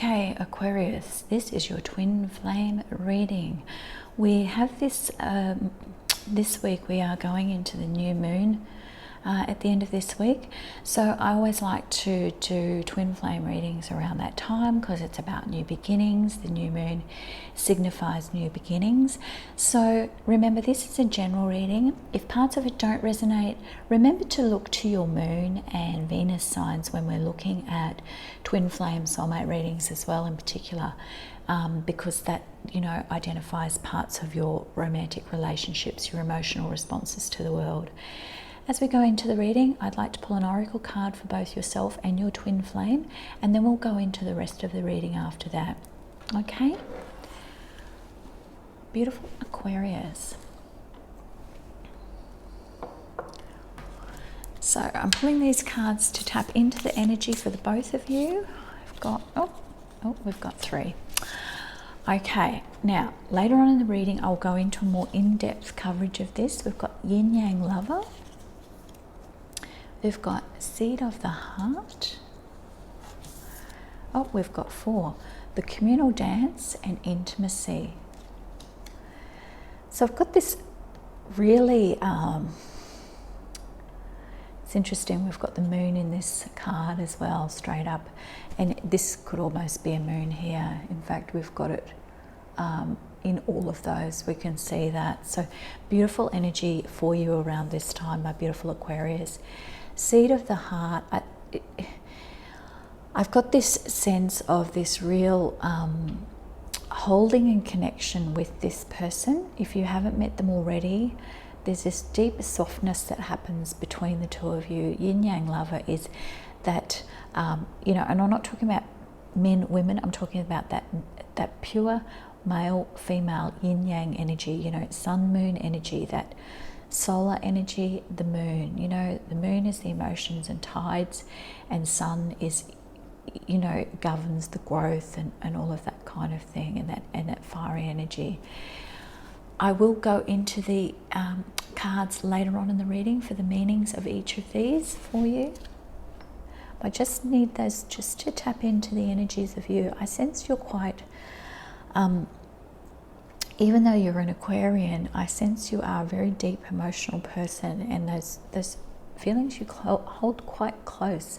Okay, Aquarius, this is your twin flame reading. We have this, this week we are going into the new moon at the end of this week. So I always like to do twin flame readings around that time because it's about new beginnings. The new moon signifies new beginnings. So remember, this is a general reading. If parts of it don't resonate, remember to look to your moon and Venus signs when we're looking at twin flame soulmate readings as well, in particular, because that, you know, identifies parts of your romantic relationships, your emotional responses to the world. As we go into the reading, I'd like to pull an oracle card for both yourself and your twin flame, and then we'll go into the rest of the reading after that. Okay? Beautiful Aquarius. So I'm pulling these cards to tap into the energy for the both of you. I've got, we've got 3. Okay, now later on in the reading, I'll go into a more in-depth coverage of this. We've got Yin Yang Lover. We've got Seed of the Heart. Oh, we've got 4. The Communal Dance and Intimacy. So I've got this really, it's interesting, we've got the moon in this card as well, straight up. And this could almost be a moon here. In fact, we've got it in all of those. We can see that. So beautiful energy for you around this time, my beautiful Aquarius. Seed of the Heart, I've got this sense of this real holding and connection with this person. If you haven't met them already, there's this deep softness that happens between the two of you. Yin Yang Lover is that, you know, and I'm not talking about men, women, I'm talking about that pure male, female, yin yang energy, you know, sun, moon energy, that solar energy, the moon, you know, the moon is the emotions and tides, and sun is, you know, governs the growth and all of that kind of thing, and that fiery energy. I will go into the cards later on in the reading for the meanings of each of these for you. I just need those just to tap into the energies of you. I sense you're quite, even though you're an Aquarian, I sense you are a very deep emotional person, and those feelings you hold quite close.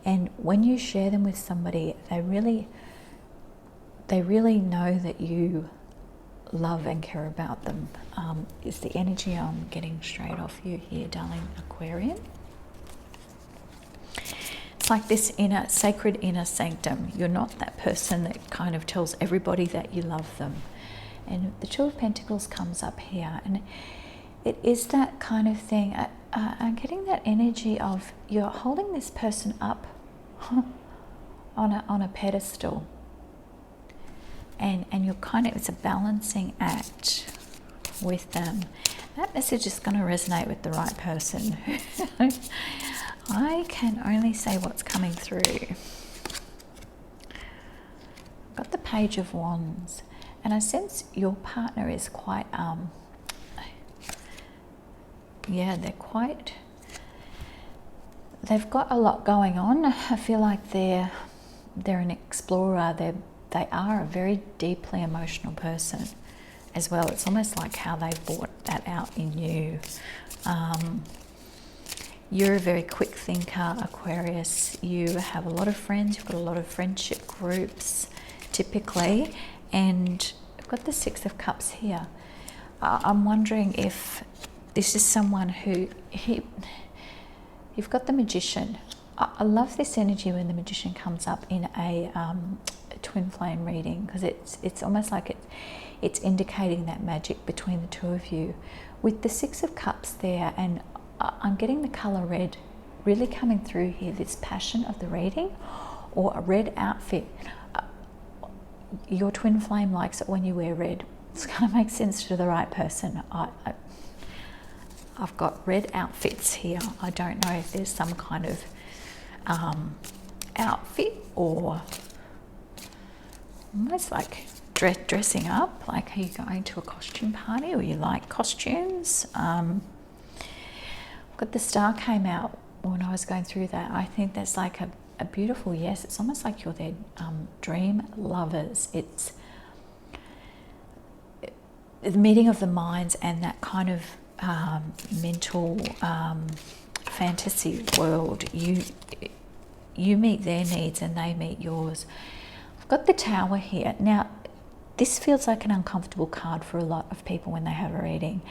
And when you share them with somebody, they really know that you love and care about them. Is the energy I'm getting straight off you here, darling Aquarian. It's like this inner, sacred inner sanctum. You're not that person that kind of tells everybody that you love them. And the Two of Pentacles comes up here, and it is that kind of thing. I'm getting that energy of you're holding this person up on a pedestal, and you're kind of, it's a balancing act with them. That message is going to resonate with the right person. I can only say what's coming through. I've got the Page of Wands, and I sense your partner is quite, yeah, they've got a lot going on. I feel like they're an explorer. They are a very deeply emotional person as well. It's almost like how they've brought that out in you. You're a very quick thinker, Aquarius. You have a lot of friends. You've got a lot of friendship groups, typically. And I've got the Six of Cups here. I'm wondering if this is someone who... You've got the Magician. I love this energy when the Magician comes up in a twin flame reading, because it's almost like it's indicating that magic between the two of you. With the Six of Cups there, and I'm getting the color red really coming through here, this passion of the reading, or a red outfit. Your twin flame likes it when you wear red. It's going to make sense to the right person. I've got red outfits here. I don't know if there's some kind of outfit, or almost like dressing up, like are you going to a costume party, or you like costumes? Got the Star came out when I was going through that. I think there's like a beautiful yes. It's almost like you're their dream lovers. It's the meeting of the minds and that kind of mental fantasy world. You meet their needs and they meet yours. I've got the Tower here. Now, this feels like an uncomfortable card for a lot of people when they have a reading.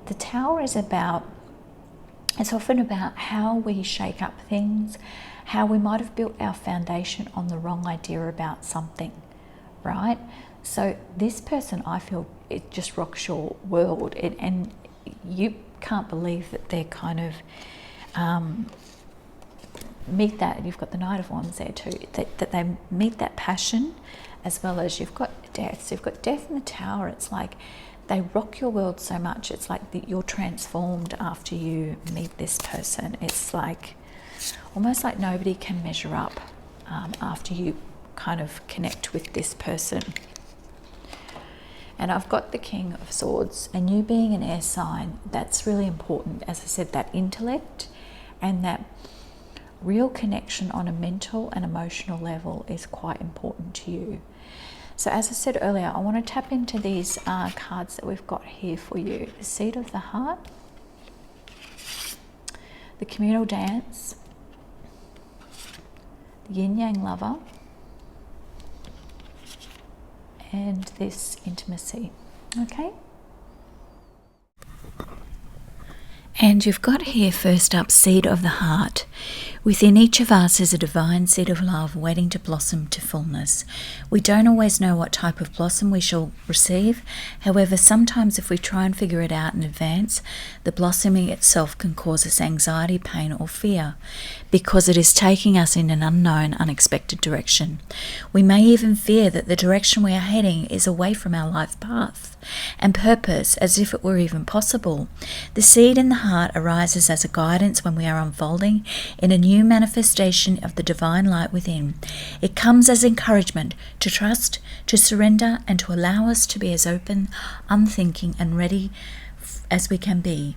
The Tower is it's often about how we shake up things, how we might have built our foundation on the wrong idea about something, right? So this person, I feel, it just rocks your world, and you can't believe that they're kind of meet that. You've got the Knight of Wands there too, that they meet that passion, as well as you've got death. So you've got death in the Tower. It's like they rock your world so much. It's like you're transformed after you meet this person. It's like almost like nobody can measure up after you kind of connect with this person. And I've got the King of Swords, and you being an air sign, that's really important. As I said, that intellect and that real connection on a mental and emotional level is quite important to you. So as I said earlier, I want to tap into these cards that we've got here for you. The Seed of the Heart, the Communal Dance, the Yin Yang Lover, and this Intimacy. Okay? And you've got here first up, Seed of the Heart. Within each of us is a divine seed of love waiting to blossom to fullness. We don't always know what type of blossom we shall receive. However, sometimes if we try and figure it out in advance, the blossoming itself can cause us anxiety, pain, or fear, because it is taking us in an unknown, unexpected direction. We may even fear that the direction we are heading is away from our life path and purpose, as if it were even possible. The seed in the heart arises as a guidance when we are unfolding in a new manifestation of the divine light within. It comes as encouragement to trust, to surrender, and to allow us to be as open, unthinking, and ready as we can be.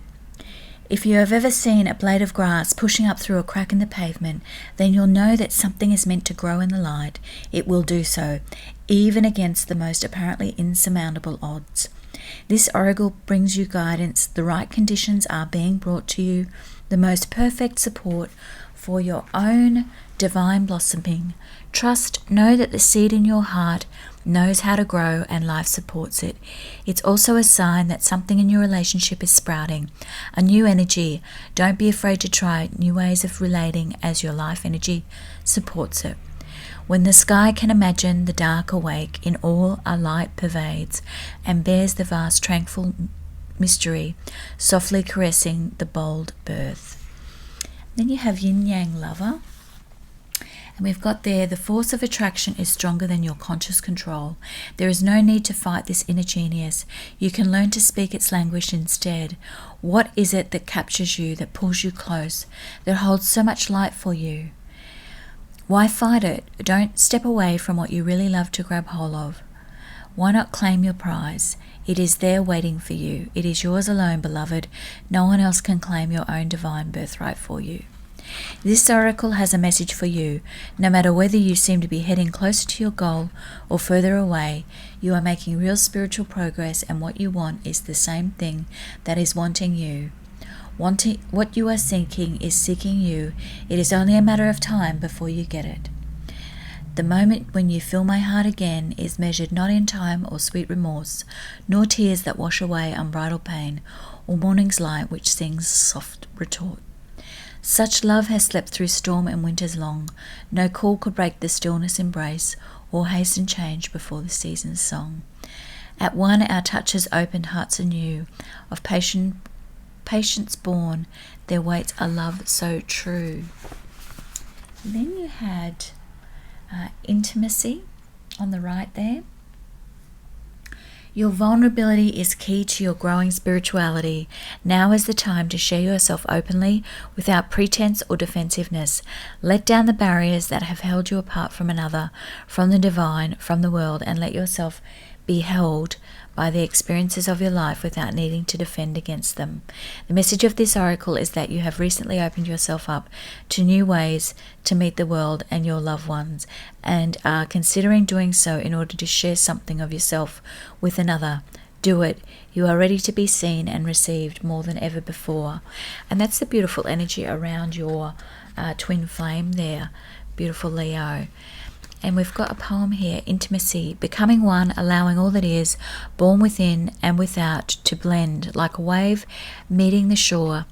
If you have ever seen a blade of grass pushing up through a crack in the pavement, then you'll know that something is meant to grow in the light. It will do so, even against the most apparently insurmountable odds. This oracle brings you guidance. The right conditions are being brought to you, the most perfect support for your own divine blossoming. Trust, know that the seed in your heart knows how to grow and life supports it. It's also a sign that something in your relationship is sprouting, a new energy. Don't be afraid to try new ways of relating as your life energy supports it. When the sky can imagine the dark awake, in all a light pervades and bears the vast tranquil mystery, softly caressing the bold birth. Then you have Yin Yang Lover. And we've got there, the force of attraction is stronger than your conscious control. There is no need to fight this inner genius. You can learn to speak its language instead. What is it that captures you, that pulls you close, that holds so much light for you? Why fight it? Don't step away from what you really love to grab hold of. Why not claim your prize? It is there waiting for you. It is yours alone, beloved. No one else can claim your own divine birthright for you. This oracle has a message for you. No matter whether you seem to be heading closer to your goal or further away, you are making real spiritual progress, and what you want is the same thing that is wanting you. What you are seeking is seeking you. It is only a matter of time before you get it. The moment when you feel my heart again is measured not in time or sweet remorse, nor tears that wash away unbridled pain, or morning's light which sings soft retort. Such love has slept through storm and winters long. No call could break the stillness embrace, or hasten change before the season's song. At one our touches opened hearts anew, of patience born, there waits a love so true. Then you had Intimacy on the right there. Your vulnerability is key to your growing spirituality. Now is the time to share yourself openly without pretense or defensiveness. Let down the barriers that have held you apart from another, from the divine, from the world, and let yourself be held by the experiences of your life without needing to defend against them. The message of this oracle is that you have recently opened yourself up to new ways to meet the world and your loved ones, and are considering doing so in order to share something of yourself with another. Do it. You are ready to be seen and received more than ever before. And that's the beautiful energy around your twin flame there, beautiful Leo. And we've got a poem here, Intimacy, becoming one, allowing all that is, born within and without, to blend like a wave meeting the shore.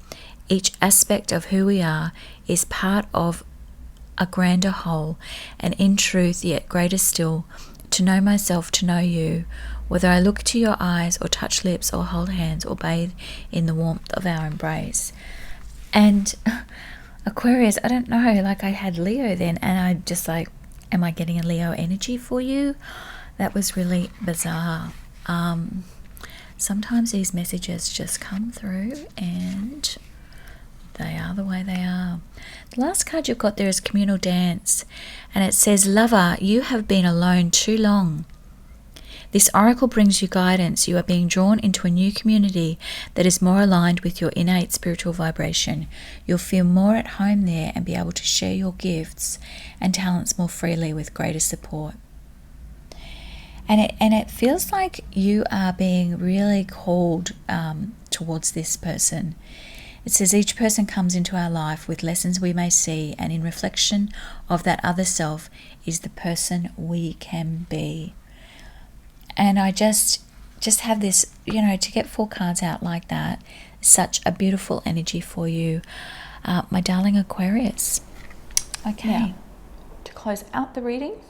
Each aspect of who we are is part of a grander whole, and in truth, yet greater still, to know myself, to know you, whether I look to your eyes or touch lips or hold hands or bathe in the warmth of our embrace. And Aquarius, I don't know, like I had Leo then, and I just like, am I getting a Leo energy for you? That was really bizarre. Sometimes these messages just come through and they are the way they are. The last card you've got there is Communal Dance, and it says, Lover, you have been alone too long. This oracle brings you guidance. You are being drawn into a new community that is more aligned with your innate spiritual vibration. You'll feel more at home there and be able to share your gifts and talents more freely with greater support. And it feels like you are being really called towards this person. It says each person comes into our life with lessons we may see, and in reflection of that other self is the person we can be. And I just have this, to get 4 cards out like that, such a beautiful energy for you, my darling Aquarius. Okay, now, to close out the reading,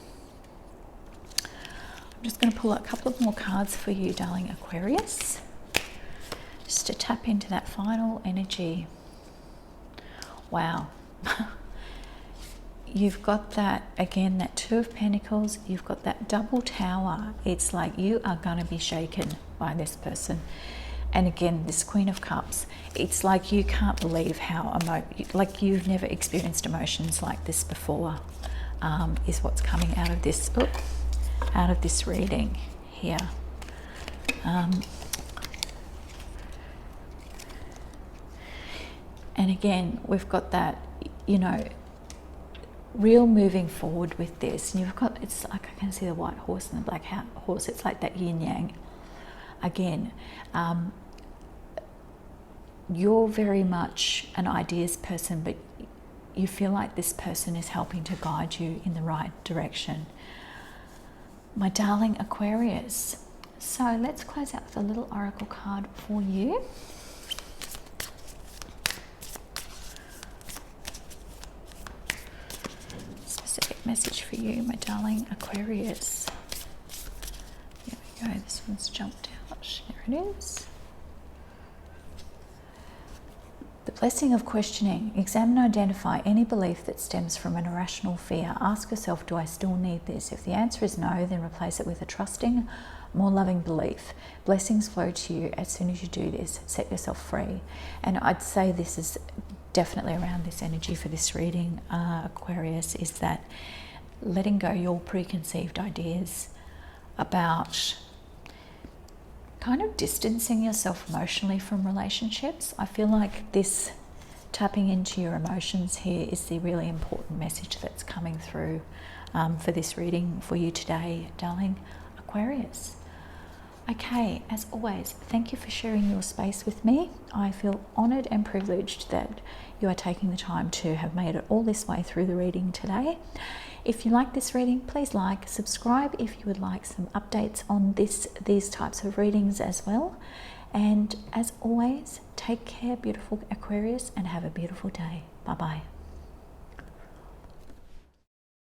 I'm just going to pull a couple of more cards for you, darling Aquarius, just to tap into that final energy. Wow. You've got that, again, that 2 of Pentacles, you've got that double tower. It's like you are going to be shaken by this person. And again, this Queen of Cups, it's like you can't believe how, like you've never experienced emotions like this before, is what's coming out of this, reading here. And again, we've got that, real moving forward with this. And you've got, it's like I can see the white horse and the black horse. It's like that yin yang. Again, you're very much an ideas person, but you feel like this person is helping to guide you in the right direction. My darling Aquarius. So let's close out with a little oracle card for you. Message for you, my darling Aquarius. There we go, this one's jumped out. There it is. The blessing of questioning. Examine and identify any belief that stems from an irrational fear. Ask yourself, do I still need this? If the answer is no, then replace it with a trusting, more loving belief. Blessings flow to you as soon as you do this. Set yourself free. And I'd say this is definitely around this energy for this reading, Aquarius, is that letting go your preconceived ideas about kind of distancing yourself emotionally from relationships. I feel like this tapping into your emotions here is the really important message that's coming through for this reading for you today, darling Aquarius. Okay, as always, thank you for sharing your space with me. I feel honoured and privileged that you are taking the time to have made it all this way through the reading today. If you like this reading, please like, subscribe if you would like some updates on these types of readings as well. And as always, take care, beautiful Aquarius, and have a beautiful day. Bye-bye.